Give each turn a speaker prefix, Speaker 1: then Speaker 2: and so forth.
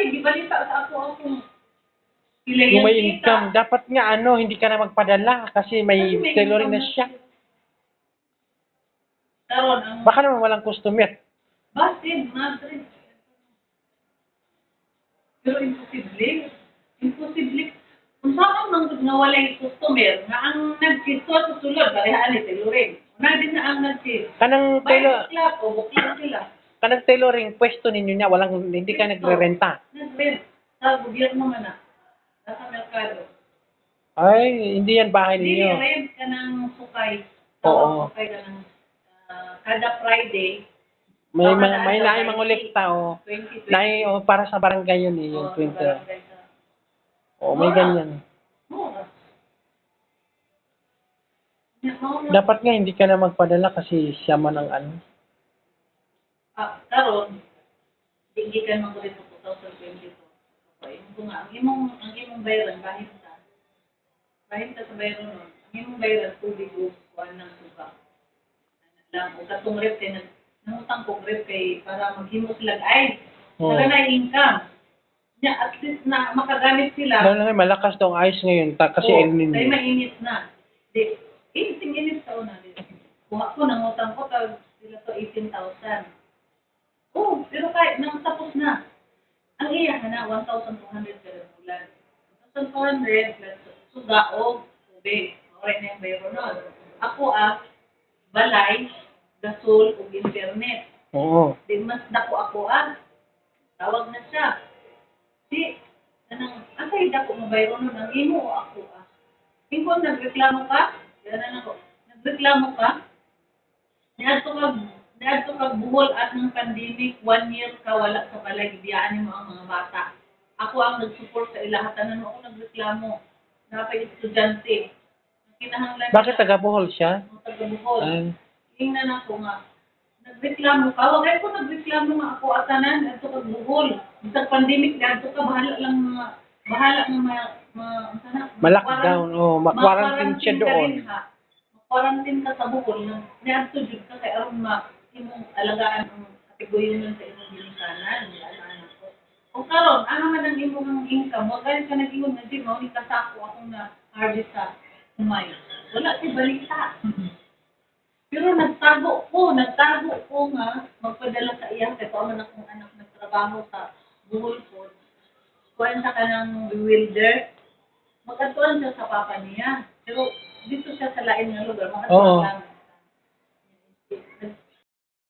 Speaker 1: Ay, di balita sa ako
Speaker 2: Kung
Speaker 1: Pilihan
Speaker 2: may
Speaker 1: kita.
Speaker 2: income, dapat nga hindi ka na magpadala kasi may
Speaker 1: Kasi may
Speaker 2: tailoring na
Speaker 1: income
Speaker 2: siya.
Speaker 1: Karon ang
Speaker 2: Baka naman walang customer.
Speaker 1: Basid, Madrid. Pero imposible. Imposible. Kung saan man nga walay customer, nga ang nagsisto sa sulod, parehaan ni tailoring. Una din na ang nagsis.
Speaker 2: Kanang
Speaker 1: Buklat o buklat sila.
Speaker 2: kanang tailoring pwesto ninyo niya, hindi ka nagrerenta.
Speaker 1: Nag-rent. Sa gobyerno man na. Nasa merkado.
Speaker 2: Ay, hindi yan bahay
Speaker 1: Hindi
Speaker 2: ninyo.
Speaker 1: rent ka ng sukay.
Speaker 2: Oo.
Speaker 1: Sukay ka ng kada Friday.
Speaker 2: May naay mangolekta o
Speaker 1: 20.
Speaker 2: naay para sa barangay yun yung 20. O may ganyan. Dapat nga hindi ka na magpadala kasi siya man ang ano.
Speaker 1: Karon, hindi ka naman ulit sa 2022. Kung nga, ang imong bayaran, bahin ka sa bayaran nun, ang imong bayaran, tubig o kuhaan ng suka. Lang, o katong rep kay, nangutang kong rep kay, para maghimo sila ay, wala na income. Yeah, at least na makagamit sila.
Speaker 2: Malakas daw ang ice ngayon kasi El Nino.
Speaker 1: Kaya mainit na. Init sa una. Kuha ko, nangutang ko, sila to 18,000. Pero kahit nang tapos na, ang iya na 1,200 per bulan. 1,200 plus suga o tubig. Okay na yung bayro nun. Ako balay, gasol o internet.
Speaker 2: Oo.
Speaker 1: Di mas dako ako tawag na siya. Asay dako mo bayro nun, ang imo o ako Ikaw nagreklamo ka? Yan ako. Nagreklamo ka? Niadto ka buhol at ng pandemic, 1 year ka wala sa balay, ibiyaan mo ang mga bata. Ako ang nag-support sa ilahatan ako nagreklamo. Napay estudyante. Kinahanglan.
Speaker 2: Bakit taga Bohol siya?
Speaker 1: Taga Bohol. Tingnan ako nga. Nagreklamo ka? Wag ko nagreklamo nga ako atanan adto ka Bohol. Sa pandemic adto ka bahala
Speaker 2: ma-lockdown ma-quarantine siya doon.
Speaker 1: Ma-quarantine ka sa Bohol na niadto jud ka kay aron imong alagaan ang kategory sa imong ginikanan. O karon, ano man ang imong income, wag ka nag-ingon nga di mo ni kasako akong na harvest sa humay. Wala si balita. Pero nagtago ko nga magpadala sa iya kay man akong anak nagtrabaho sa Bohol po. Kuwenta ka ng bewilder. Magkatuan siya sa papa niya. Pero dito siya sa lain ng lugar. Makatuan lang.